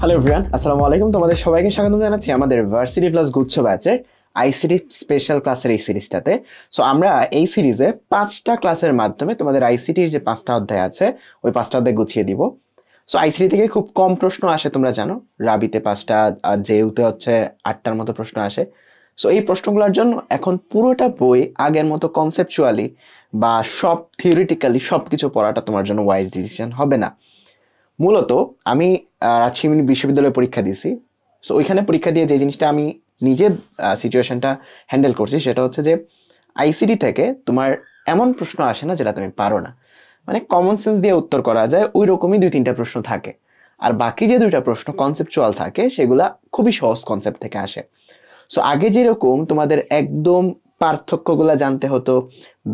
Hello everyone, আসসালামু আলাইকুম। তোমাদের সবাইকে স্বাগতম জানাচ্ছি আমাদের ভার্সিটি প্লাস গুচ্ছ ব্যাচের আইসিটি স্পেশাল ক্লাসের এই সিরিজটাতে। সো আমরা এই সিরিজে 5টা ক্লাসের মাধ্যমে তোমাদের আইসিটির যে 5টা অধ্যায় আছে ওই 5টা অধ্যায় গুছিয়ে দিব। সো আইসিটি থেকে খুব কম প্রশ্ন আসে, তোমরা জানো। রাবিতে 5টা আর জেইউতে হচ্ছে 8টার মতো প্রশ্ন আসে। সো এই প্রশ্নগুলোর জন্য এখন পুরোটা বই আগের মতো কনসেপচুয়ালি বা সব থিওরিটিক্যালি সবকিছু পড়াটা তোমার জন্য ওয়াইজ ডিসিশন হবে না। মূলত আমি রাজশাহী বিশ্ববিদ্যালয়ে পরীক্ষা দিয়েছি। সো ওইখানে পরীক্ষা দিয়ে যে জিনিসটা আমি নিজের সিচুয়েশনটা হ্যান্ডেল করছি সেটা হচ্ছে যে আইসিটি থেকে তোমার এমন প্রশ্ন আসে না যেটা তুমি পারো না, মানে কমন সেন্স দিয়ে উত্তর করা যায় ওই রকমই 2-3টা প্রশ্ন থাকে। আর বাকি যে 2টা প্রশ্ন কনসেপচুয়াল থাকে সেগুলা খুবই সহজ কনসেপ্ট থেকে আসে। সো আগে যেরকম তোমাদের একদম পার্থক্যগুলা জানতে হতো,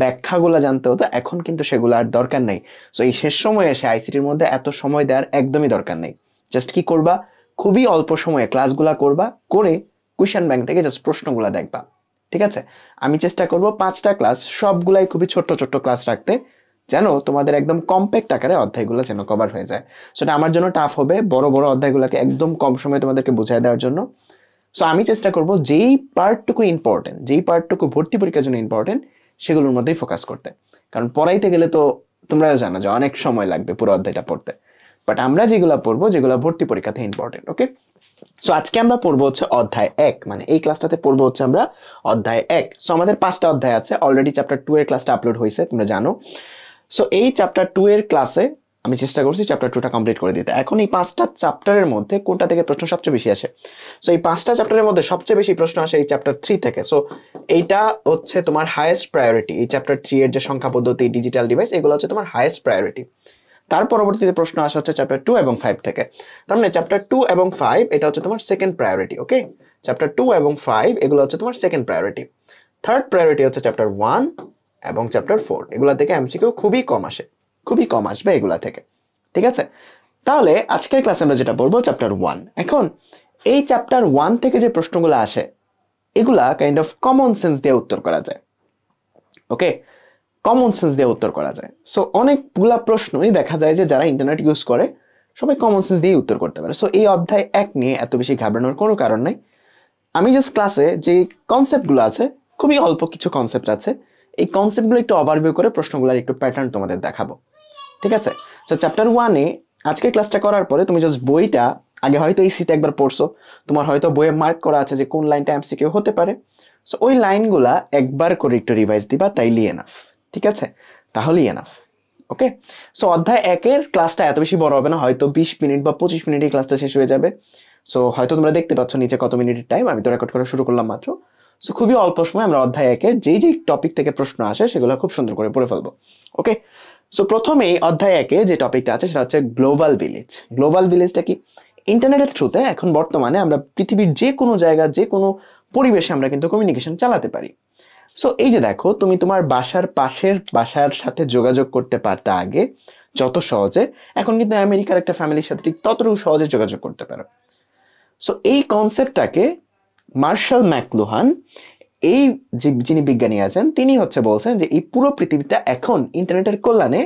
ব্যাখ্যাগুলা জানতে হতো, এখন কিন্তু সেগুলো আর দরকার নেই। সো এই শেষ সময়ে এসে আইসিটির মধ্যে এত সময় দেওয়ার একদমই দরকার নেই। জাস্ট কি করবা, খুবই অল্প সময়ে ক্লাসগুলা করবা, করে কোয়েশ্চেন ব্যাংক থেকে জাস্ট প্রশ্নগুলা দেখবা। ঠিক আছে, আমি চেষ্টা করব 5টা ক্লাস সবগুলাই খুবই ছোট্ট ছোট্ট ক্লাস রাখতে, যেন তোমাদের একদম কম্প্যাক্ট আকারে অধ্যায়গুলো যেন কভার হয়ে যায়। সেটা আমার জন্য টাফ হবে বড় বড় অধ্যায়গুলোকে একদম কম সময়ে তোমাদেরকে বুঝিয়ে দেওয়ার জন্য। সো আমি চেষ্টা করব যেই পার্টটুকু ইম্পর্টেন্ট, যেই পার্টটুকু ভর্তি পরীক্ষার জন্য ইম্পর্টেন্ট সেগুলোর মধ্যেই ফোকাস করতে। কারণ পড়াইতে গেলে তো তোমরাও জানো যে অনেক সময় লাগবে পুরো অধ্যায়টা পড়তে। বাট আমরা যেগুলো পড়বো যেগুলো ভর্তি পরীক্ষাতে ইম্পর্টেন্ট। ওকে, সো আজকে আমরা পড়বো হচ্ছে অধ্যায় 1, মানে এই ক্লাসটাতে পড়বো হচ্ছে আমরা অধ্যায় 1। সো আমাদের 5টা অধ্যায় আছে, অলরেডি চ্যাপ্টার 2 এর ক্লাসটা আপলোড হয়েছে, তোমরা জানো। সো এই চ্যাপ্টার 2 এর ক্লাসে আমি চেষ্টা করছি চ্যাপ্টার 2টা কমপ্লিট করে দিতে। এখন এই 5টা চ্যাপ্টারের মধ্যে কোনটা থেকে প্রশ্ন সবচেয়ে বেশি আসে? সো এই 5টা চ্যাপ্টারের মধ্যে সবচেয়ে বেশি প্রশ্ন আসে এই চ্যাপ্টার 3 থেকে। সো এইটা হচ্ছে তোমার হাইয়েস্ট প্রায়োরিটি। এই চ্যাপ্টার 3 এর যে সংখ্যা পদ্ধতি, ডিজিটাল ডিভাইস, এগুলো হচ্ছে তোমার হাইয়েস্ট প্রায়োরিটি। তার পরবর্তীতে প্রশ্ন আসা হচ্ছে চ্যাপ্টার 2 এবং 5 থেকে। তার মানে চ্যাপ্টার 2 এবং 5 এটা হচ্ছে তোমার সেকেন্ড প্রায়োরিটি। ওকে, চ্যাপ্টার 2 এবং 5 এগুলো হচ্ছে তোমার সেকেন্ড প্রায়োরিটি। থার্ড প্রায়োরিটি হচ্ছে চ্যাপ্টার 1 এবং চ্যাপ্টার 4। এগুলা থেকে এমসিকিউ খুবই কম আসে, খুবই কম আসবে এগুলা থেকে। ঠিক আছে, তাহলে আজকের ক্লাসে আমরা যেটা বলবো চ্যাপ্টার 1। এখন এই চ্যাপ্টার 1 থেকে যে প্রশ্নগুলো আসে এগুলা কাইন্ড অফ কমন সেন্স দিয়ে উত্তর করা যায়। ওকে, কমন সেন্স দিয়ে উত্তর করা যায়। সো অনেকগুলা প্রশ্নই দেখা যায় যে যারা ইন্টারনেট ইউজ করে সবাই কমন সেন্স দিয়ে উত্তর করতে পারে। সো এই অধ্যায় 1 নিয়ে এত বেশি ঘাবড়ানোর কোনো কারণ নাই। আমি জাস্ট ক্লাসে যে কনসেপ্টগুলো আছে, খুবই অল্প কিছু কনসেপ্ট আছে, এই কনসেপ্টগুলো একটু ওভারভিউ করে প্রশ্নগুলোর একটু প্যাটার্ন তোমাদের দেখাবো। ঠিক আছে, সো চ্যাপ্টার 1-এ আজকে ক্লাসটা করার পরে তুমি জাস্ট বইটা আগে হয়তো ইসিতে একবার পড়ছো, তোমার হয়তো বইয়ে মার্ক করা আছে যে কোন লাইনটা এমসিকিউ হতে পারে। সো ওই লাইনগুলা একবার করে একটু রিভাইজ দিবা, তাইলেই এনাফ। ঠিক আছে, তাহলেই এনাফ। ওকে, সো অধ্যায় 1-এর ক্লাসটা এত বেশি বড় হবে না, হয়তো 20 মিনিট বা 25 মিনিটে ক্লাসটা শেষ হয়ে যাবে। সো হয়তো তোমরা দেখতে পাচ্ছ নিচে কত মিনিটের টাইম, আমি তো রেকর্ড করা শুরু করলাম মাত্র। সো খুবই অল্প সময় আমরা অধ্যায় 1-এর যেই যেই টপিক থেকে প্রশ্ন আসে সেগুলো খুব সুন্দর করে পড়ে ফেলবো। ওকে, সো প্রথমেই অধ্যায় 1-এ যে টপিকটা আছে সেটা হচ্ছে গ্লোবাল ভিলেজ। গ্লোবাল ভিলেজটা কি? ইন্টারনেটের থ্রুতে এখন বর্তমানে আমরা পৃথিবীর যে কোনো জায়গা, যে কোনো পরিবেশে আমরা কিন্তু কমিউনিকেশন চালাতে পারি। সো এই যে দেখো, তুমি তোমার বাসার পাশের বাসার সাথে যোগাযোগ করতে পারতে আগে যত সহজে, এখন কিন্তু আমেরিকার একটা ফ্যামিলির সাথে ঠিক ততটুকু সহজে যোগাযোগ করতে পারো। সো এই কনসেপ্টটাকে মার্শাল ম্যাকলুহান, এই যিনি বিজ্ঞানী আছেন, তিনি হচ্ছে বলছেন যে এই পুরো পৃথিবীটা এখন ইন্টারনেটের কল্যাণে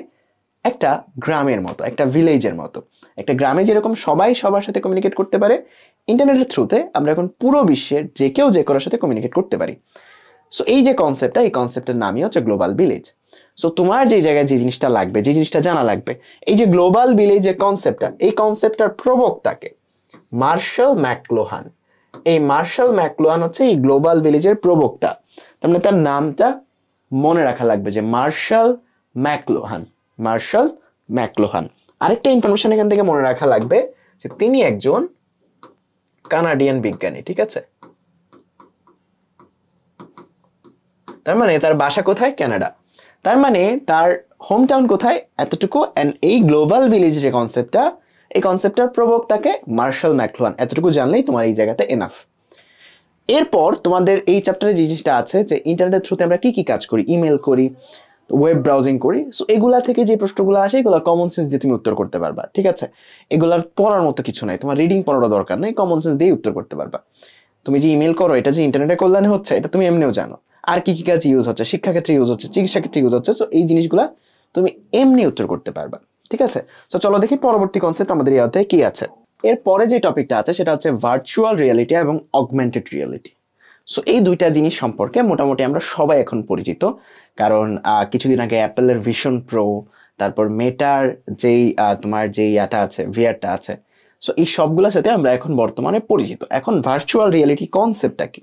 একটা গ্রামের মতো, একটা ভিলেজের মতো। একটা গ্রামে যেরকম সবাই সবার সাথে কমিউনিকেট করতে পারে, ইন্টারনেটের থ্রুতে আমরা এখন পুরো বিশ্বের যে কেউ যে কারোর সাথে কমিউনিকেট করতে পারি। সো এই যে কনসেপ্টটা, এই কনসেপ্টের নামই হচ্ছে গ্লোবাল ভিলেজ। সো তোমার যে জায়গায় যে জিনিসটা লাগবে, যে জিনিসটা জানা লাগবে, এই যে গ্লোবাল ভিলেজ যে কনসেপ্টটা, এই কনসেপ্টটার প্রবক্তাকে মার্শাল ম্যাকলুহান। এই মার্শাল ম্যাকলুহান হচ্ছে এই গ্লোবাল ভিলেজের প্রবক্তা। তার মানে তার নামটা মনে রাখা লাগবে যে মার্শাল ম্যাকলুহান, মার্শাল ম্যাকলুহান। আরেকটা ইনফরমেশন এখান থেকে মনে রাখা লাগবে যে তিনি একজন কানাডিয়ান বিজ্ঞানী। ঠিক আছে, তার মানে তার বাসা কোথায়? কানাডা। তার মানে তার হোম টাউন কোথায়? এতটুকু। এন্ড এই গ্লোবাল ভিলেজ যে কনসেপ্টটা, এই কনসেপ্টটার প্রবক্তাকে মার্শাল ম্যাকলুহান। এতটুকু জানলেই তোমার এই জায়গাতে এনাফ। এরপর তোমাদের এই চ্যাপ্টারে যে জিনিসটা আছে যে ইন্টারনেটের থ্রুতে আমরা কি কি কাজ করি, ইমেল করি, ওয়েব ব্রাউজিং করি। সো এগুলা থেকে যে প্রশ্নগুলো আসে এগুলো কমন সেন্স দিয়ে তুমি উত্তর করতে পারবা। ঠিক আছে, এগুলার পড়ার মতো কিছু নাই, তোমার রিডিং পড়ার দরকার নেই, কমন সেন্স দিয়ে উত্তর করতে পারবা। তুমি যে ইমেল করো এটা যে ইন্টারনেটের কল্যাণে হচ্ছে এটা তুমি এমনিও জানো। আর কি কি কাজ ইউজ হচ্ছে, শিক্ষাক্ষেত্রে ইউজ হচ্ছে, চিকিৎসা ক্ষেত্রে ইউজ হচ্ছে। সো এই জিনিসগুলা তুমি এমনি উত্তর করতে পারবা। ঠিক আছে, সো চলো দেখি পরবর্তী কনসেপ্ট আমাদের এই অধ্যায়ে কি আছে। এরপরে যে টপিকটা আছে সেটা হচ্ছে ভার্চুয়াল রিয়েলিটি এবং অগমেন্টেড রিয়েলিটি। সো এই দুইটা জিনিস সম্পর্কে মোটামুটি আমরা সবাই এখন পরিচিত, কারণ কিছুদিন আগে অ্যাপেলের ভিশন প্রো, তারপর মেটার যেই তোমার যেই ইয়াটা আছে, ভিআরটা আছে, সো এই সবগুলোর সাথে আমরা এখন বর্তমানে পরিচিত। এখন ভার্চুয়াল রিয়েলিটি কনসেপ্টটা কি,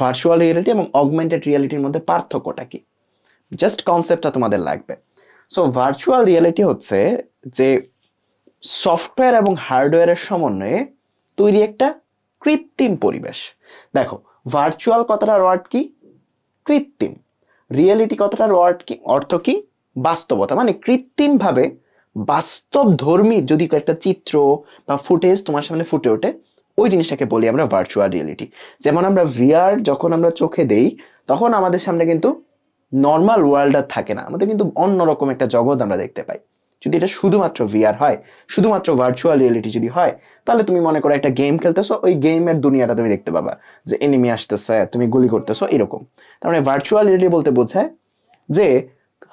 ভার্চুয়াল রিয়েলিটি এবং অগমেন্টেড রিয়েলিটির মধ্যে পার্থক্যটা কি, জাস্ট কনসেপ্টটা তোমাদের লাগবে। সো ভার্চুয়াল রিয়েলিটি হচ্ছে যে সফটওয়্যার এবং হার্ডওয়্যারের সমন্বয়ে তৈরি একটা কৃত্রিম পরিবেশ। দেখো, ভার্চুয়াল কথাটার ওয়ার্ড কি? কৃত্রিম। রিয়েলিটি কথাটার ওয়ার্ড কি, অর্থ কি? বাস্তবতা। মানে কৃত্রিমভাবে বাস্তব ধর্মী যদি একটা চিত্র বা ফুটেজ তোমার সামনে ফুটে ওঠে, ওই জিনিসটাকে বলি আমরা ভার্চুয়াল রিয়েলিটি। যেমন আমরা ভিআর যখন আমরা চোখে দেই, তখন আমাদের সামনে কিন্তু নর্মাল ওয়ার্ল্ড আর থাকে না, আমাদের কিন্তু অন্যরকম একটা জগৎ আমরা দেখতে পাই। যদি এটা শুধুমাত্র ভিআর হয়, শুধুমাত্র ভার্চুয়াল রিয়েলিটি যদি হয়, তাহলে তুমি মনে করো একটা গেম খেলতেছো, ওই গেমের দুনিয়াটা তুমি দেখতে পাবা, যে এনিমি আসতেছে, তুমি গুলি করতেছো, এরকম। তার মানে ভার্চুয়াল রিয়েলিটি বলতে বোঝায় যে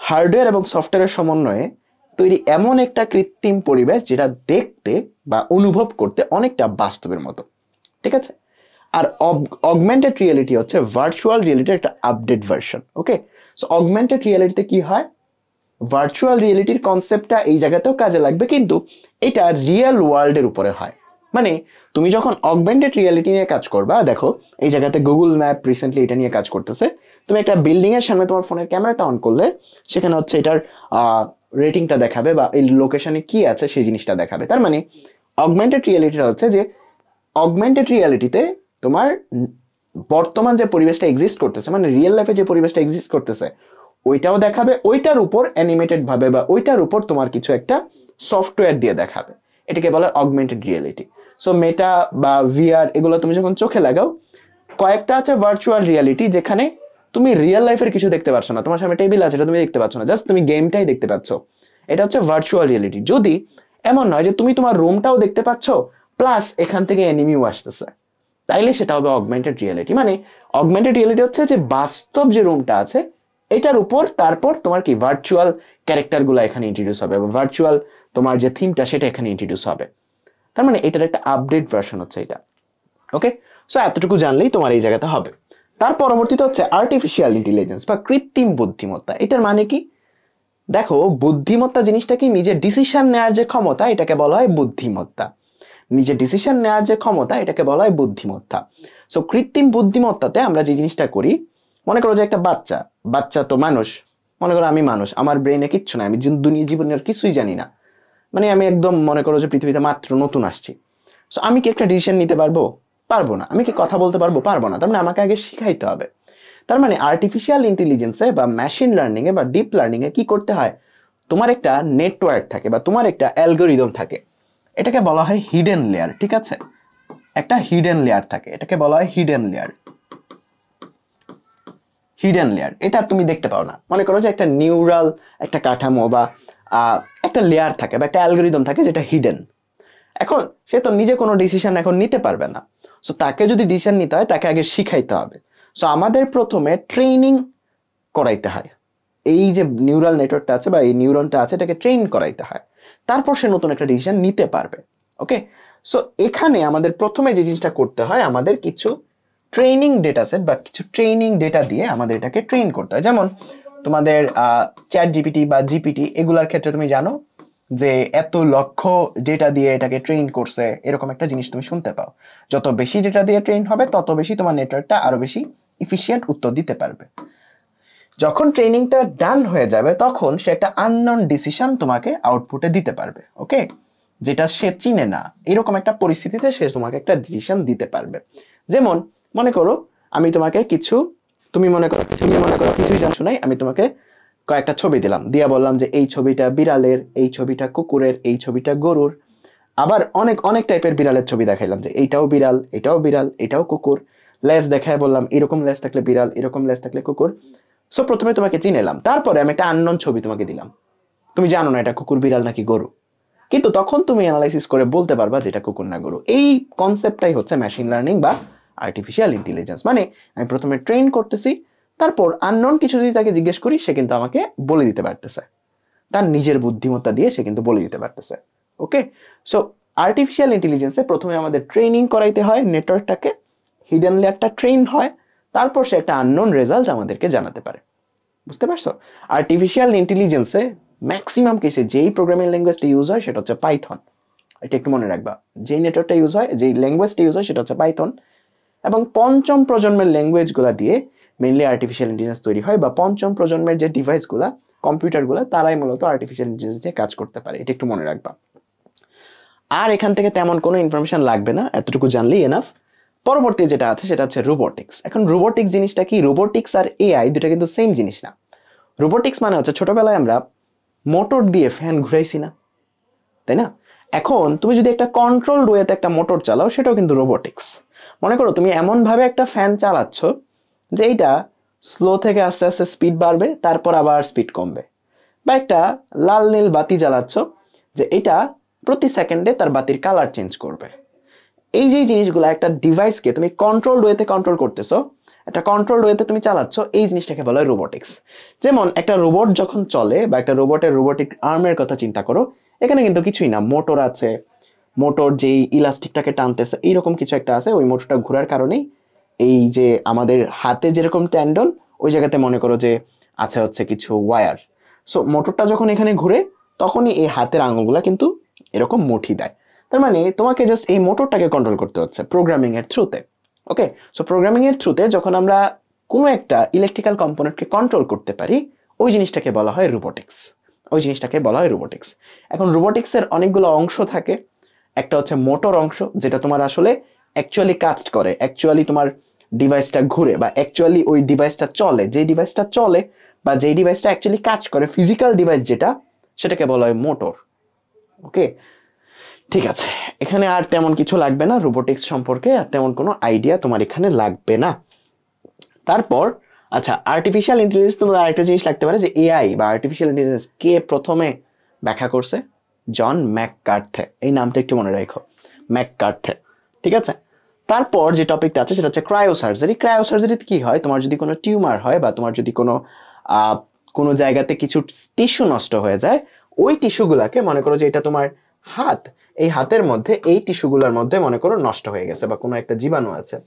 হার্ডওয়্যার এবং সফটওয়্যারের সমন্বয়ে তৈরি এমন একটা কৃত্রিম পরিবেশ যেটা দেখতে বা অনুভব করতে অনেকটা বাস্তবের মতো, ঠিক আছে? আর অগমেন্টেড রিয়েলিটি হচ্ছে ভার্চুয়াল রিয়েলিটির একটা আপডেট ভার্সন। ওকে, সো অগমেন্টেড রিয়েলিটিতে কি হয়, ভার্চুয়াল রিয়েলিটির কনসেপ্টটা এই জায়গাতেও কাজে লাগবে, কিন্তু এটা রিয়েল ওয়ার্ল্ডের উপরে হয়। মানে তুমি যখন অগমেন্টেড রিয়েলিটি নিয়ে কাজ করবা, দেখো এই জায়গাতে গুগল ম্যাপ রিসেন্টলি এটা নিয়ে কাজ করতেছে। তুমি একটা বিল্ডিং এর সামনে তোমার ফোনের ক্যামেরাটা অন করলে সেখানে হচ্ছে এটার রেটিংটা দেখাবে বা এই লোকেশনে কি আছে সেই জিনিসটা দেখাবে। তার মানে অগমেন্টেড রিয়েলিটিটা হচ্ছে যে অগমেন্টেড রিয়েলিটিতে তোমার বর্তমান যে পরিবেশটা এক্সিস্ট করতেছে, মানে রিয়েল লাইফে যে পরিবেশটা এক্সিস্ট করতেছে ওইটাও দেখাবে, ওইটার উপর অ্যানিমেটেড ভাবে বা ওইটার উপর তোমার কিছু একটা সফটওয়্যার দিয়ে দেখাবে। এটাকে বলে অগমেন্টেড রিয়েলিটি। সো মেটা বা ভিআর এগুলো তুমি যখন চোখে লাগাও, কয়েকটা আছে ভার্চুয়াল রিয়েলিটি যেখানে তুমি রিয়েল লাইফের কিছু দেখতে পাচ্ছ না, তোমার সামনে টেবিল আছে, এটা তুমি দেখতে পাচ্ছ না, জাস্ট তুমি গেমটাই দেখতে পাচ্ছ। এটা হচ্ছে ভার্চুয়াল রিয়েলিটি। যদি এমন নয় যে তুমি তোমার রুমটাও দেখতে পাচ্ছ প্লাস এখান থেকে এনিমিও আসতেছে, তাইলে সেটা হবে অগমেন্টেড রিয়েলিটি। মানে অগমেন্টেড রিয়েলিটি হচ্ছে যে বাস্তব যে রুমটা আছে এটার উপর তারপর তোমার কি ভার্চুয়াল ক্যারেক্টার গুলো এখানে ইন্ট্রোডিউস হবে, এবং ভার্চুয়াল তোমার যে থিমটা সেটা এখানে ইন্ট্রোডিউস হবে। তার মানে এটার একটা আপডেট ভার্সন হচ্ছে এটা। ওকে, সো এতটুকু জানলেই তোমার এই জায়গাতে হবে। তার পরবর্তীতে হচ্ছে আর্টিফিশিয়াল ইন্টেলিজেন্স বা কৃত্রিম বুদ্ধিমত্তা। এটার মানে কি? দেখো, বুদ্ধিমত্তা জিনিসটা কি, নিজের ডিসিশন নেওয়ার যে ক্ষমতা এটাকে বলা হয় বুদ্ধিমত্তা। নিজের ডিসিশন নেওয়ার যে ক্ষমতা এটাকে বলা হয় বুদ্ধিমত্তা। সো কৃত্রিম বুদ্ধিমত্তাতে আমরা যে জিনিসটা করি, মনে করো যে একটা বাচ্চা, বাচ্চা তো মানুষ, মনে করো আমি মানুষ, আমার ব্রেনে কিচ্ছু নাই, আমি দুনিয়া জীবনের কিছুই জানি না, মানে আমি একদম মনে করো যে পৃথিবীতে মাত্র নতুন আসছি। সো আমি কি একটা ডিসিশন নিতে পারবো? পারবো না। আমি কি কথা বলতে পারবো? পারবো না। তার মানে আমাকে আগে শিখাইতে হবে। তার মানে আর্টিফিশিয়াল ইন্টেলিজেন্সে বা মেশিন লার্নিং এ বা ডিপ লার্নিং এ কি করতে হয়, তোমার একটা নেটওয়ার্ক থাকে বা তোমার একটা অ্যালগোরিদম থাকে, এটাকে বলা হয় হিডেন লেয়ার, ঠিক আছে? একটা হিডেন লেয়ার থাকে, এটাকে বলা হয় হিডেন লেয়ার। হিডেন লেয়ার এটা তুমি দেখতে পাও না। মনে করো যে একটা নিউরাল একটা কাঠামো বা একটা লেয়ার থাকে বা একটা অ্যালগোরিদম থাকে যেটা হিডেন। এখন সে তো নিজে কোনো ডিসিশন এখন নিতে পারবে না। সো তাকে যদি ডিসিশন নিতে হয় তাকে আগে শিখাইতে হবে। সো আমাদের প্রথমে ট্রেনিং করাইতে হয়। এই যে নিউরাল নেটওয়ার্কটা আছে বা এই নিউরনটা আছে এটাকে ট্রেন করাইতে হয়, তারপর সে নতুন একটা ডিসিশন নিতে পারবে। ওকে, সো এখানে আমাদের প্রথমে যে জিনিসটা করতে হয়, আমাদের কিছু ট্রেনিং ডেটা সেট বা কিছু ট্রেনিং ডেটা দিয়ে আমাদের এটাকে ট্রেন করতে হয়। যেমন তোমাদের চ্যাট জিপিটি বা জিপিটি এগুলার ক্ষেত্রে তুমি জানো যে এত লক্ষ ডেটা দিয়ে এটাকে ট্রেন করছে, এরকম একটা জিনিস তুমি শুনতে পাও। যত বেশি ডেটা দিয়ে ট্রেন হবে তত বেশি তোমার নেটওয়ার্কটা আরো বেশি ইফিশিয়েন্ট উত্তর দিতে পারবে। যখন ট্রেনিংটা ডান হয়ে যাবে তখন সে একটা আননোন ডিসিশন তোমাকে আউটপুটে দিতে পারবে। ওকে, যেটা সে চিনে না, এরকম একটা পরিস্থিতিতে সে তোমাকে একটা ডিসিশন দিতে পারবে। যেমন মনে করো আমি তোমাকে কিছু, তুমি মনে করো কিছুই জানো নাই, আমি তোমাকে কয়েকটা ছবি দিলাম, দিয়া বললাম যে এই ছবিটা বিড়ালের, এই ছবিটা কুকুরের, এই ছবিটা গরুর, আবার অনেক অনেক টাইপের বিড়ালের ছবি দেখাইলাম যে এইটাও বিড়াল, এটাও বিড়াল, এটাও কুকুর। লেজ দেখায় বললাম এরকম লেজ থাকলে বিড়াল, এরকম লেজ থাকলে কুকুর। সো প্রথমে তোমাকে চিনেলাম, তারপরে আমি একটা আননোন ছবি তোমাকে দিলাম, তুমি জানো না এটা কুকুর, বিড়াল নাকি গরু, কিন্তু তখন তুমি অ্যানালাইসিস করে বলতে পারবা যে এটা কুকুর না গরু। এই কনসেপ্টটাই হচ্ছে মেশিন লার্নিং বা আর্টিফিশিয়াল ইন্টেলিজেন্স। মানে আমি প্রথমে ট্রেন করতেছি, তারপর আননোন কিছু যদি তাকে জিজ্ঞেস করি সে কিন্তু আমাকে বলে দিতে পারতেছে, তার নিজের বুদ্ধিমত্তা দিয়ে সে কিন্তু বলে দিতে পারতেছে। ওকে, সো আর্টিফিশিয়াল ইন্টেলিজেন্সে প্রথমে আমাদের ট্রেনিং করাইতে হয় নেটওয়ার্কটাকে, হিডেন লেয়ারটা ট্রেন হয়, তারপর সে একটা আননোন রেজাল্ট আমাদেরকে জানাতে পারে। বুঝতে পারছো? আর্টিফিশিয়াল ইন্টেলিজেন্সে ম্যাক্সিমাম কেসে যেই প্রোগ্রামিং ল্যাঙ্গুয়েজটা ইউজ হয় সেটা হচ্ছে পাইথন। এটা একটু মনে রাখবা, যেই নেটওয়ার্কটা ইউজ হয়, যেই ল্যাঙ্গুয়েজটা ইউজ হয় সেটা হচ্ছে পাইথন। এবং পঞ্চম প্রজন্মের ল্যাঙ্গুয়েজগুলো দিয়ে মেইনলি আর্টিফিশিয়াল ইন্টেলিজেন্স তৈরি হয়, বা পঞ্চম প্রজন্মের যে ডিভাইসগুলো, কম্পিউটারগুলো, তারাই মূলত আর্টিফিশিয়াল ইন্টেলিজেন্স নিয়ে কাজ করতে পারে। এটা একটু মনে রাখবা। আর এখান থেকে তেমন কোনো ইনফরমেশন লাগবে না, এতটুকু জানলেই এনাফ। পরবর্তী যেটা আছে সেটা হচ্ছে রোবোটিক্স। এখন রোবোটিক্স জিনিসটা কি? রোবোটিক্স আর এআই দুটা কিন্তু সেম জিনিস না। রোবোটিক্স মানে হচ্ছে ছোটবেলায় আমরা মোটর দিয়ে ফ্যান ঘুরাইছি না, তাই না? এখন তুমি যদি একটা কন্ট্রোল ওয়েতে একটা মোটর চালাও, সেটাও কিন্তু রোবোটিক্স। মনে করো তুমি এমনভাবে একটা ফ্যান চালাচ্ছ যে এইটা স্লো থেকে আস্তে আস্তে স্পিড বাড়বে, তারপর আবার স্পিড কমবে। বা একটা লাল নীল বাতি জ্বালাচ্ছ যে এটা প্রতি সেকেন্ডে তার বাতির কালার চেঞ্জ করবে। এই যে জিনিসগুলো একটা ডিভাইসকে তুমি কন্ট্রোল ওয়েতে কন্ট্রোল করতেছো, একটা কন্ট্রোল ওয়েতে তুমি চালাচ্ছ, এই জিনিসটাকে বলা হয় রোবোটিক্স। যেমন একটা রোবট যখন চলে, বা একটা রোবটের রোবোটিক আর্মের কথা চিন্তা করো, এখানে কিন্তু কিছুই না, মোটর আছে, মোটর যেই ইলাস্টিকটাকে টানতেছে এইরকম কিছু একটা আছে, ওই মোটরটা ঘোরার কারণেই এই যে আমাদের হাতে যেরকম ট্যান্ডন, ওই জায়গাতে মনে করো যে আছে হচ্ছে কিছু ওয়্যার। সো মোটরটা যখন এখানে ঘুরে, তখনই এই হাতের আঙুলগুলা কিন্তু এরকম মুঠি দেয়। তার মানে তোমাকে জাস্ট এই মোটরটাকে কন্ট্রোল করতে হচ্ছে প্রোগ্রামিং এর থ্রুতে। ওকে, সো প্রোগ্রামিং এর থ্রুতে যখন আমরা কোনো একটা ইলেকট্রিক্যাল কম্পোনেন্টকে কন্ট্রোল করতে পারি, ওই জিনিসটাকে বলা হয় রোবোটিক্স। ওই জিনিসটাকে বলা হয় রোবোটিক্স। এখন রোবোটিক্সের অনেকগুলো অংশ থাকে। একটা হচ্ছে মোটর অংশ, যেটা তোমার আসলে অ্যাকচুয়ালি কাজ করে, অ্যাকচুয়ালি তোমার ডিভাইসটা ঘুরে, বা অ্যাকচুয়ালি ওই ডিভাইসটা চলে, যেই ডিভাইসটা চলে বা যেই ডিভাইসটা অ্যাকচুয়ালি কাজ করে, ফিজিক্যাল ডিভাইস যেটা, সেটাকে বলা হয় মোটর। ওকে, ঠিক আছে, এখানে আর তেমন কিছু লাগবে না রোবোটিক্স সম্পর্কে, আর তেমন কোনো আইডিয়া তোমার এখানে লাগবে না। তারপর আচ্ছা, আর্টিফিশিয়াল ইন্টেলিজেন্স, তোমার আরেকটা জিনিস লাগতে পারে যে এআই বা আর্টিফিশিয়াল ইন্টেলিজেন্স কে প্রথমে ব্যাখ্যা করছে? John McCarthy. এই নামটা একটু মনে রাখো, ম্যাককার্থে। ঠিক আছে, তারপর যে টপিকটা আছে সেটা হচ্ছে ক্রায়োসার্জারি। ক্রায়োসার্জারিতে কি হয়? তোমার যদি কোনো টিউমার হয়, বা তোমার যদি কোনো জায়গাতে কিছু টিস্যু নষ্ট হয়ে যায়, ওই টিস্যুগুলাকে, মনে করো যে এটা তোমার হাত, এই হাতের মধ্যে এই টিস্যুগুলোর মধ্যে মনে করো নষ্ট হয়ে গেছে, বা কোনো একটা জীবাণু আছে।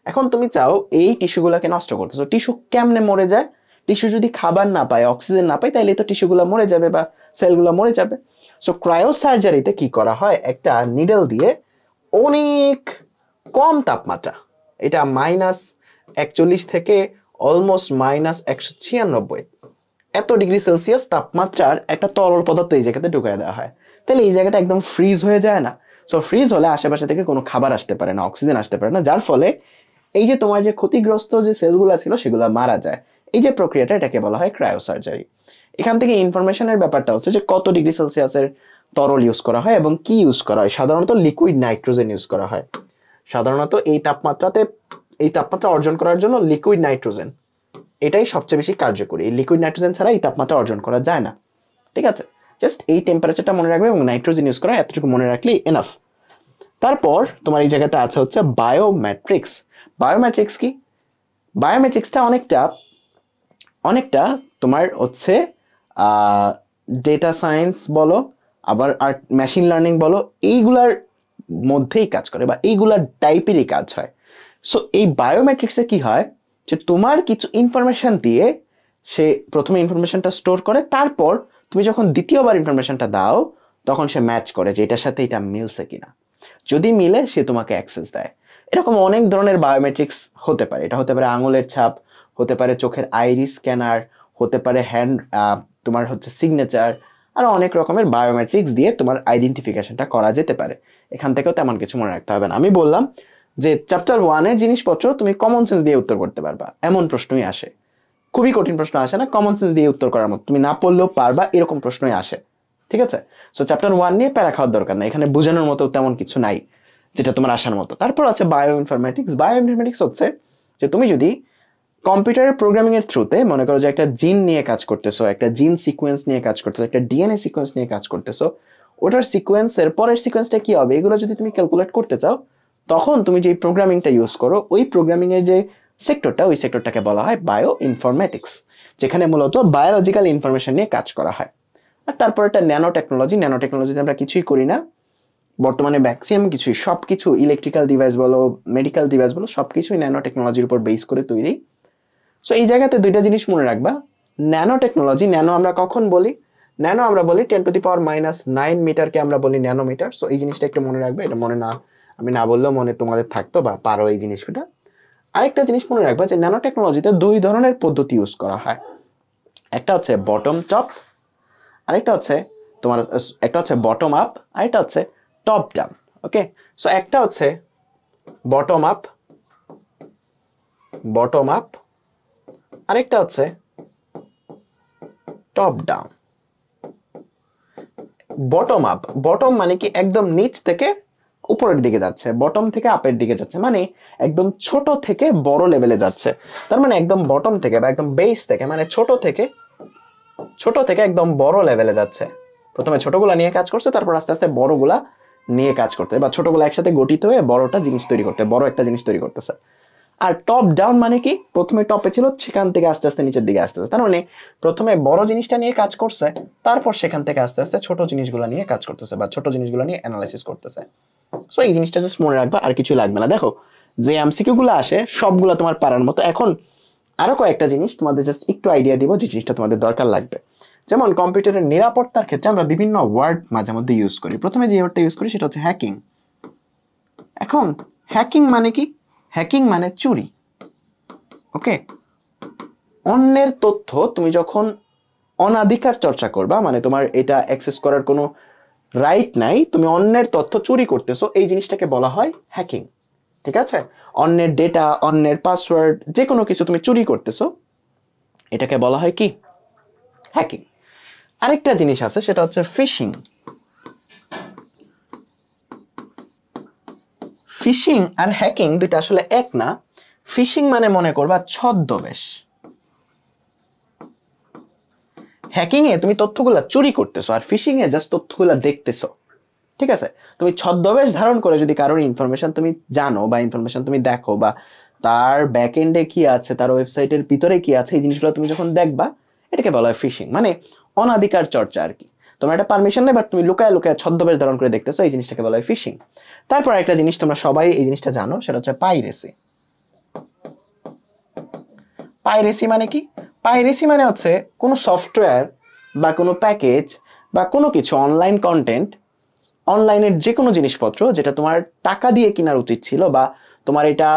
এখন তুমি চাও এই টিস্যুগুলোকে নষ্ট করতেছো। টিস্যু কেমনে মরে যায়? টিস্যু যদি খাবার না পায়, অক্সিজেন না পায়, তাহলে তো টিস্যুগুলো মরে যাবে বা সেলগুলো মরে যাবে। সো ক্রায়োসার্জারিতে কি করা হয়? একটা নিডল দিয়ে অনেক কম তাপমাত্রা, এটা -41 থেকে অলমোস্ট -196 এত ডিগ্রি সেলসিয়াস তাপমাত্রার একটা তরল পদার্থ এই জায়গাতে ঢুকিয়ে দেওয়া হয়। তাহলে এই জায়গাটা একদম ফ্রিজ হয়ে যায় না? সো ফ্রিজ হলে আশেপাশে থেকে কোনো খাবার আসতে পারে না, অক্সিজেন আসতে পারে না, যার ফলে এই যে তোমার যে ক্ষতিগ্রস্ত যে সেলগুলো ছিল সেগুলো মারা যায়। এই যে প্রক্রিয়াটা, এটাকে বলা হয় ক্রায়োসার্জারি। এখান থেকে ইনফরমেশনের ব্যাপারটা হচ্ছে যে কত ডিগ্রি সেলসিয়াসের তরল ইউজ করা হয় এবং কি ইউজ করা হয়। সাধারণত লিকুইড নাইট্রোজেন ইউজ করা হয়। সাধারণত এই তাপমাত্রা অর্জন করার জন্য লিকুইড নাইট্রোজেন এটাই সবচেয়ে বেশি কার্যকরী। এই লিকুইড নাইট্রোজেন ছাড়া এই তাপমাত্রা অর্জন করা যায় না। ঠিক আছে, জাস্ট এই টেম্পারেচারটা মনে রাখবে এবং নাইট্রোজেন ইউজ করা, এতটুকু মনে রাখলেই এনাফ। তারপর তোমার এই জায়গাতে আছে হচ্ছে বায়োমেট্রিক্স। বায়োমেট্রিক্স কি? বায়োমেট্রিক্সটা অনেকটা তোমার হচ্ছে ডেটা সায়েন্স বলো, আবার মেশিন লার্নিং বলো, এইগুলার মধ্যেই কাজ করে, বা এইগুলার টাইপেরই কাজ হয়। সো এই বায়োমেট্রিক্সে কি হয় যে তোমার কিছু ইনফরমেশন দিয়ে সে প্রথমে ইনফরমেশনটা স্টোর করে, তারপর তুমি যখন দ্বিতীয়বার ইনফরমেশনটা দাও, তখন সে ম্যাচ করে যে এটার সাথে এটা মিলছে কিনা। যদি মিলে, সে তোমাকে অ্যাক্সেস দেয়। এরকম অনেক ধরনের বায়োমেট্রিক্স হতে পারে। এটা হতে পারে আঙুলের ছাপ, হতে পারে চোখের আইরিস স্ক্যানার, হতে পারে হ্যান্ড তোমার হচ্ছে সিগনেচার, আর অনেক রকমের বায়োমেট্রিক্স দিয়ে তোমার আইডেন্টিফিকেশনটা করা যেতে পারে। এখান থেকেও তেমন কিছু মনে রাখতে হবে না। আমি বললাম যে চ্যাপ্টার 1-এর জিনিসপত্র তুমি কমন সেন্স দিয়ে উত্তর করতে পারবা, এমন প্রশ্নই আসে। খুবই কঠিন প্রশ্ন আসে না, কমন সেন্স দিয়ে উত্তর করার মতো, তুমি না পড়লেও পারবা, এরকম প্রশ্নই আসে। ঠিক আছে, সো চ্যাপ্টার 1 নিয়ে প্যারা খাওয়ার দরকার নাই, এখানে বোঝানোর মতো তেমন কিছু নাই যেটা তোমার আসার মতো। তারপর আছে বায়ো ইনফরমেটিক্স। বায়ো ইনফরমেটিক্স হচ্ছে যে তুমি যদি কম্পিউটারের প্রোগ্রামিং এর থ্রুতে, মনে করো যে একটা জিন নিয়ে কাজ করতেছো, একটা জিন সিকোয়েন্স নিয়ে কাজ করতেছো, একটা ডিএনএ সিকোয়েন্স নিয়ে কাজ করতেছো, ওটার সিকোয়েন্সের পরের সিকোয়েন্সটা কি হবে, এগুলো যদি তুমি ক্যালকুলেট করতে চাও, তখন তুমি যে প্রোগ্রামিংটা ইউজ করো, ওই প্রোগ্রামিং এর যে সেক্টরটা, ওই সেক্টরটাকে বলা হয় বায়ো ইনফরমেটিক্স, যেখানে মূলত বায়োলজিক্যাল ইনফরমেশন নিয়ে কাজ করা হয়। আর তারপর একটা ন্যানো টেকনোলজি। ন্যানো টেকনোলজিতে আমরা কিছুই করি না, বর্তমানে ম্যাক্সিমাম কিছুই, সবকিছু ইলেকট্রিক্যাল ডিভাইস বলো, মেডিকেল ডিভাইস বলো, সবকিছুই ন্যানো টেকনোলজির উপর বেস করে তৈরি। সো এই জায়গাতে দুইটা জিনিস মনে রাখবা। ন্যানো টেকনোলজি, ন্যানো আমরা কখন বলি? ন্যানো আমরা বলি 10⁻⁹ মিটারকে আমরা বলি ন্যানোমিটার। সো এই জিনিসটা একটু মনে রাখবে, এটা মনে না, আমি না বললেও মনে তোমাদের থাকতো বা পারো এই জিনিসটা। আরেকটা জিনিস মনে রাখবা যে ন্যানো টেকনোলজিতে দুই ধরনের পদ্ধতি ইউজ করা হয়। একটা হচ্ছে বটম টপ, আরেকটা হচ্ছে তোমার একটা হচ্ছে বটম আপ, আরেকটা হচ্ছে টপ ডাউন। ওকে, সো একটা হচ্ছে বটম আপ, বটম আপ, আরেকটা হচ্ছে top down. Bottom up, bottom মানে কি একদম নিচ থেকে উপরের দিকে যাচ্ছে, বটম থেকে আপের দিকে যাচ্ছে, মানে একদম ছোট থেকে বড় লেভেলে যাচ্ছে। তার মানে একদম বটম থেকে বা একদম বেস থেকে, মানে ছোট থেকে একদম বড় লেভেলে যাচ্ছে। প্রথমে ছোটগুলা নিয়ে কাজ করছে, তারপর আস্তে আস্তে বড়গুলা নিয়ে কাজ করতে, বা ছোটগুলো একসাথে গঠিত হয়ে বড়টা জিনিস তৈরি করতে, বড় একটা জিনিস তৈরি করতেছে। আর টপ ডাউন মানে কি প্রথমে টপে ছিল, সেখান থেকে আস্তে আস্তে নিচের দিকে আসতেছে। তার মানে প্রথমে বড় জিনিসটা নিয়ে কাজ করছে, তারপর সেখান থেকে আস্তে আস্তে ছোট জিনিসগুলো নিয়ে কাজ করতেছে বা ছোট জিনিসগুলো নিয়ে অ্যানালাইসিস করতেছে। সো এই জিনিসটা জাস্ট মনে রাখবা, আর কিছু লাগবে না। দেখো যে এমসিকিউ গুলো আসে সবগুলো তোমার পারার মতো। এখন আরো কয়েকটা জিনিস তোমাদের জাস্ট একটু আইডিয়া দিব, যে জিনিসটা তোমাদের দরকার লাগবে। যেমন কম্পিউটারের নিরাপত্তার ক্ষেত্রে আমরা বিভিন্ন ওয়ার্ড মাঝে মধ্যে ইউজ করি। প্রথমে যে ওয়ার্ডটা ইউজ করি সেটা হচ্ছে হ্যাকিং। এখন হ্যাকিং মানে কি? হ্যাকিং মানে চুরি। ওকে, অন্যের তথ্য তুমি যখন অনাধিকার চর্চা করবা, মানে তোমার এটা অ্যাক্সেস করার কোনো রাইট নাই, তুমি অন্যের তথ্য চুরি করতেছো, এই জিনিসটাকে বলা হয় হ্যাকিং। ঠিক আছে, অন্যের ডেটা, অন্যের পাসওয়ার্ড, যে কোনো কিছু তুমি চুরি করতেছো, এটাকে বলা হয় কি? হ্যাকিং। আরেকটা জিনিস আছে, সেটা হচ্ছে ফিশিং। ফিশিং আর হ্যাকিং দুইটা আসলে এক না। ফিশিং মানে মনে করবা ছদ্মবেশ, হ্যাকিং এ তুমি তথ্যগুলা চুরি করতেছো, আর ফিশিং এ জাস্ট তথ্যগুলা দেখতেছো। ঠিক আছে, তুমি ছদ্মবেশ ধারণ করে যদি কারোর ইনফরমেশন তুমি জানো বা ইনফরমেশন তুমি দেখো, বা তার ব্যাক এন্ডে কি আছে, তার ওয়েবসাইটের ভিতরে কি আছে, এই জিনিসগুলো তুমি যখন দেখবা, এটাকে বলা হয় ফিশিং। মানে অনাধিকার চর্চা আর কি। তোমার একটা পারমিশন নেই, বাট তুমি লুকায় লুকায় ছদ্মবেশ ধারণ করে দেখতেছো, এই জিনিসটাকে বলা হয় ফিশিং। তারপর একটা জিনিস তোমরা সবাই এই জিনিসটা জানো, সেটা হচ্ছে পাইরেসি। পাইরেসি মানে কি? পাইরেসি মানে হচ্ছে কোনো সফটওয়্যার বা কোনো প্যাকেজ বা কোনো কিছু অনলাইন কন্টেন্ট, অনলাইনের যে কোনো জিনিসপত্র যেটা তোমার টাকা দিয়ে কেনার উচিত ছিল, বা তোমার এটা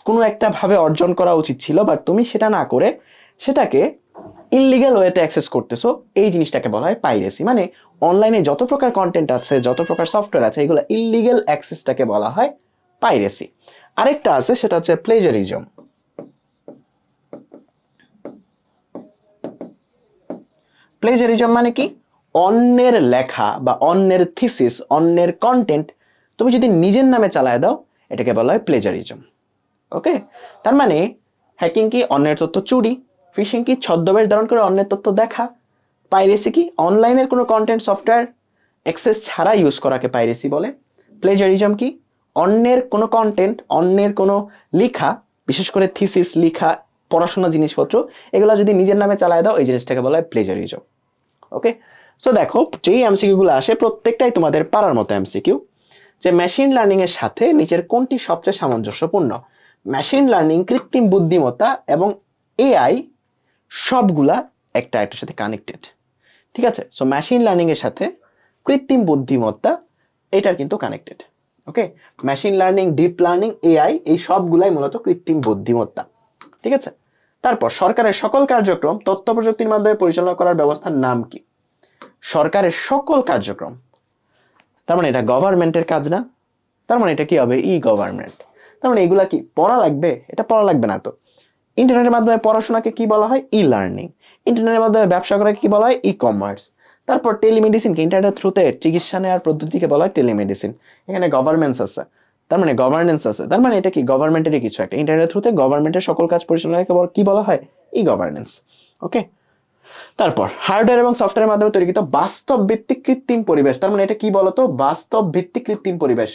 কোনো একটা ভাবে অর্জন করা উচিত ছিল, বাট তুমি সেটা না করে সেটাকে ইললিগ্যাল ওয়েতে অ্যাক্সেস করতেছো, এই জিনিসটাকে বলা হয় পাইরেসি। মানে অনলাইনে যত প্রকার কন্টেন্ট আছে, যত প্রকার সফটওয়্যার আছে, এগুলো ইললিগ্যাল অ্যাক্সেসটাকে বলা হয় পাইরেসি। আরেকটা আছে, সেটা হচ্ছে প্লেজারিজম। প্লেজারিজম মানে কি? অন্যের লেখা বা অন্যের থিসিস, অন্যের কন্টেন্ট তুমি যদি নিজের নামে চালায় দাও, এটাকে বলা হয় প্লেজারিজম। ওকে, তার মানে হ্যাকিং কি? অন্যের তথ্য চুরি। ফিশিং কি? ছদ্মবেশ ধারণ করে অন্যের তথ্য দেখা। পাইরেসি কি? অনলাইনের কোনো কন্টেন্ট সফটওয়্যার অ্যাক্সেস ছাড়া ইউজ করাকে পাইরেসি বলে। প্লেজারিজম কি? অন্যের কোনো কন্টেন্ট, অন্যের কোনো লেখা, বিশেষ করে থিসিস, লেখা, পড়াশোনা জিনিসপত্র, এগুলো যদি নিজের নামে চালায় দাও, এই জিনিসটাকে বলা হয় প্লেজারিজম। ওকে, সো দেখো যেই এমসিকিউ গুলো আসে প্রত্যেকটাই তোমাদের পারার মতো এমসিকিউ। যে মেশিন লার্নিং এর সাথে নিচের কোনটি সবচেয়ে সামঞ্জস্যপূর্ণ? মেশিন লার্নিং, কৃত্রিম বুদ্ধিমত্তা এবং এআই সবগুলা একটা একটার সাথে কানেক্টেড। ঠিক আছে, সো মেশিন লার্নিং এর সাথে কৃত্রিম বুদ্ধিমত্তা এটার কিন্তু connected. Okay, machine learning, deep learning, AI, এই সবগুলাই মূলত কৃত্রিম বুদ্ধিমত্তা। ঠিক আছে, তারপর সরকারের সকল কার্যক্রম তথ্য প্রযুক্তির মাধ্যমে পরিচালনা করার ব্যবস্থার নাম কি? সরকারের সকল কার্যক্রম, তার মানে এটা গভর্নমেন্টের কাজ না? তার মানে এটা কি হবে? ই গভর্নমেন্ট। তার মানে এগুলা কি পড়া লাগবে? এটা পড়া লাগবে না তো। ইন্টারনেটের মাধ্যমে পড়াশোনাকে কি বলা হয়? E learning. ইন্টারনেটের মাধ্যমে ব্যবসা করাকে কি বলা হয়? E commerce. তারপর টেলিমেডিসিনকে, ইন্টারনেটের থ্রুতে চিকিৎসা নেওয়ার পদ্ধতিকে বলা হয় টেলিমেডিসিন। এখানে গভর্নমেন্টস আছে, তার মানে গভর্নেন্স আছে, তার মানে এটা কি গভর্নমেন্টেরই কিছু একটা। ইন্টারনেটের থ্রুতে গভর্নমেন্টের সকল কাজ পরিচালনাকে কি বলা হয়? ই গভর্নেন্স। ওকে, তারপর হার্ডওয়্যার এবং সফটওয়্যারের মাধ্যমে তৈরিকৃত বাস্তব ভিত্তিক কৃত্রিম পরিবেশ, তার মানে এটা কি বলতো? বাস্তব ভিত্তিক কৃত্রিম পরিবেশ।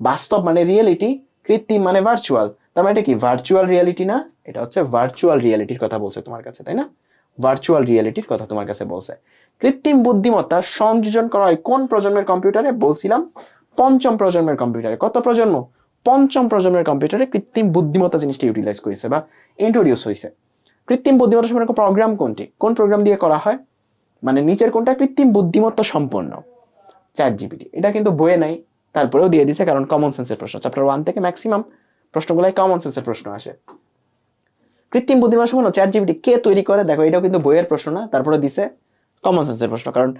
বাস্তব মানে রিয়েলিটি, কৃত্রিম মানে ভার্চুয়াল, তার মানে এটা কি ভার্চুয়াল রিয়েলিটি না? এটা হচ্ছে ভার্চুয়াল রিয়েলিটির কথা বলছে তোমার কাছে, তাই না? ভার্চুয়াল রিয়েলিটির কথা তোমার কাছে বলছে। কৃত্রিম বুদ্ধিমত্তা সংযোজন করা হয় কোন প্রজন্মের কম্পিউটারে? বলছিলাম পঞ্চম প্রজন্মের কম্পিউটারে, কত প্রজন্ম? পঞ্চম প্রজন্মের কম্পিউটারে কৃত্রিম বুদ্ধিমত্তা জিনিসটা ইউটিলাইজ করেছে বা ইন্ট্রোডিউস হয়েছে। কৃত্রিম বুদ্ধিমত্তা সম্পর্ক প্রোগ্রাম কোনটি, কোন প্রোগ্রাম দিয়ে করা হয়? মানে নিচের কোনটা কৃত্রিম বুদ্ধিমত্তা সম্পন্ন? ChatGPT। এটা কিন্তু বইয়ে নাই, তারপরেও দিয়ে দিছে কারণ কমন সেন্সের প্রশ্ন। চ্যাপ্টার 1 থেকে ম্যাক্সিমাম প্রশ্নগুলাই কমন সেন্সের প্রশ্ন আসে। কৃত্রিম বুদ্ধিমত্তা সম্পন্ন ChatGPT কে তৈরি করে? দেখো এটাও কিন্তু বইয়ের প্রশ্ন না, তারপরে দিছে কমন সেন্সের প্রশ্ন, কারণ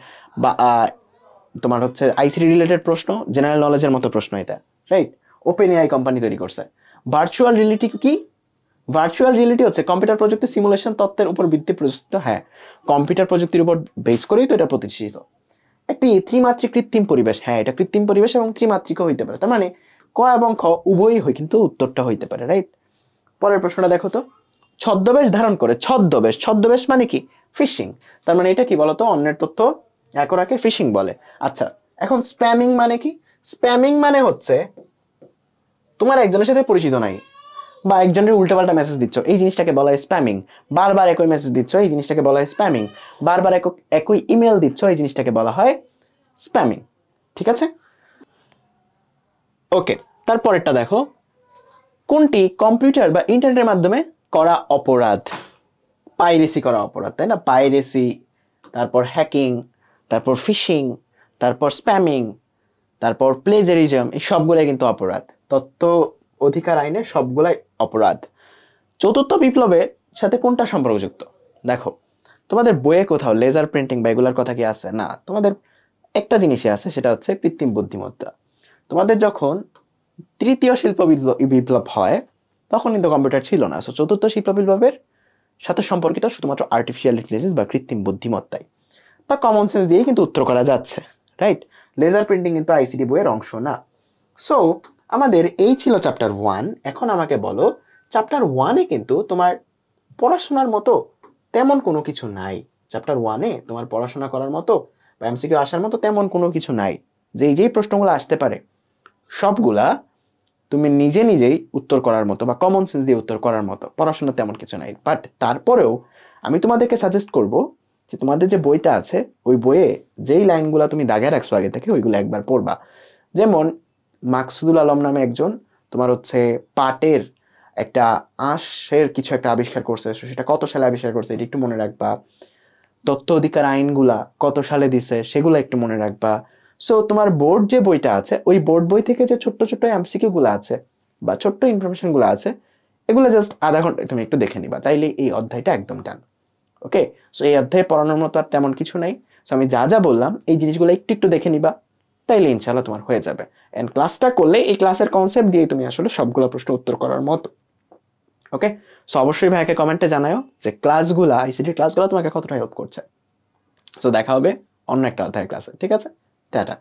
তোমার হচ্ছে আইসিটি রিলেটেড প্রশ্ন, জেনারেল নলেজের মতো প্রশ্ন এটা, রাইট? ওপেন এআই কোম্পানি তৈরি করছে। ভার্চুয়াল রিয়েলিটি কি? ভার্চুয়াল রিয়েলিটি হচ্ছে কম্পিউটার প্রযুক্তি সিমুলেশন তত্ত্বের উপর ভিত্তি প্রতিষ্ঠিত। হ্যাঁ, কম্পিউটার প্রযুক্তির উপর বেস করেই তো এটা প্রতিষ্ঠিত। একটি ত্রিমাত্রিক কৃত্রিম পরিবেশ, হ্যাঁ এটা কৃত্রিম পরিবেশ এবং ত্রিমাত্রিকও হইতে পারে, তার মানে ক এবং খ উভয়ই হয়, কিন্তু উত্তরটা হইতে পারে, রাইট? পরের প্রশ্নটা দেখো তো, ছদ্মবেশ ধারণ করে, ছদ্মবেশ, ছদ্মবেশ মানে কি? ফিশিং। তার মানে এটা কি বলতো? অন্যের তথ্য একরাকে ফিশিং বলে। আচ্ছা, এখন স্প্যামিং মানে কি? স্প্যামিং মানে হচ্ছে তোমার একজনের সাথে পরিচিত নাই বা একজনের উল্টাপাল্টা মেসেজ দিচ্ছ, এই জিনিসটাকে বলা হয় স্প্যামিং। বারবার একই মেসেজ দিচ্ছ, এই জিনিসটাকে বলা হয় স্প্যামিং। বারবার একই ইমেল দিচ্ছ, এই জিনিসটাকে বলা হয় স্প্যামিং। ঠিক আছে, ওকে। তারপরেরটা দেখো, কোনটি কম্পিউটার বা ইন্টারনেটের মাধ্যমে করা অপরাধ? পাইরেসি করা অপরাধ, তাই না? পাইরেসি, তারপর হ্যাকিং, তারপর ফিশিং, তারপর স্প্যামিং, তারপর প্লেজারিজম, এই সবগুলাই কিন্তু অপরাধ। তথ্য অধিকার আইনে সবগুলাই অপরাধ। চতুর্থ বিপ্লবের সাথে কোনটা সম্পর্কযুক্ত? দেখো তোমাদের বইয়ে কোথাও লেজার প্রিন্টিং বা এগুলার কথা কি আছে? না, তোমাদের একটা জিনিসই আছে, সেটা হচ্ছে কৃত্রিম বুদ্ধিমত্তা। তোমাদের যখন তৃতীয় শিল্প বিপ্লব হয় তখন কিন্তু কম্পিউটার ছিল না। সো চতুর্থ শিল্প বিপ্লবের সাথে সম্পর্কিত শুধুমাত্র আর্টিফিশিয়াল ইন্টেলিজেন্স বা কৃত্রিম বুদ্ধিমত্তাই, বা কমন সেন্স দিয়েই কিন্তু উত্তর করা যাচ্ছে, রাইট? লেজার প্রিন্টিং কিন্তু আইসিটি বইয়ের অংশ না। সো আমাদের এই ছিল চ্যাপ্টার 1। এখন আমাকে বলো, চ্যাপ্টার 1-এ কিন্তু তোমার পড়াশোনার মতো তেমন কোনো কিছু নাই। চ্যাপ্টার 1-এ তোমার পড়াশোনা করার মতো বা এমসিকিউ আসার মতো তেমন কোনো কিছু নাই। যেই প্রশ্নগুলো আসতে পারে সবগুলা তুমি নিজে নিজেই উত্তর করার মতো বা কমন সেন্স দিয়ে উত্তর করার মতো, পড়াশোনা তেমন কিছু নাই। বাট তারপরেও আমি তোমাদেরকে সাজেস্ট করব যে তোমাদের যে বইটা আছে ওই বইয়ে যেই লাইনগুলো তুমি দাগে রাখছো আগে থেকে ওইগুলো একবার পড়বা। যেমন মাকসুদুল আলম নামে একজন তোমার হচ্ছে পাটের একটা আঁশের কিছু একটা আবিষ্কার করছে, সেটা কত সালে আবিষ্কার করছে এটা একটু মনে রাখবা। তথ্য অধিকার আইনগুলা কত সালে দিছে সেগুলো একটু মনে রাখবা। সো তোমার বোর্ড যে বইটা আছে ওই বোর্ড বই থেকে যে ছোট্ট ছোট্ট এমসিকিউ গুলো আছে বা ছোট্ট ইনফরমেশন গুলো আছে এগুলো জাস্ট আধা ঘন্টায় তুমি একটু দেখে নিবা, তাইলে এই অধ্যায়টা একদম ডান। ওকে, সো এই অধ্যায়ে পড়ানোর মতো আর তেমন কিছু নাই। সো আমি যা যা বললাম এই জিনিসগুলো একটু একটু দেখে নিবা, তাইলে ইনশাল্লাহ তোমার হয়ে যাবে। এন্ড ক্লাসটা করলে এই ক্লাসের কনসেপ্ট দিয়ে তুমি আসলে সবগুলো প্রশ্ন উত্তর করার মতো। ওকে, সো অবশ্যই ভাইকে কমেন্টে জানাও যে ক্লাসগুলা, আইসিটি ক্লাসগুলো তোমাকে কতটা হেল্প করছে। সো দেখা হবে অন্য একটা অধ্যায়ের ক্লাসে, ঠিক আছে? টাটা।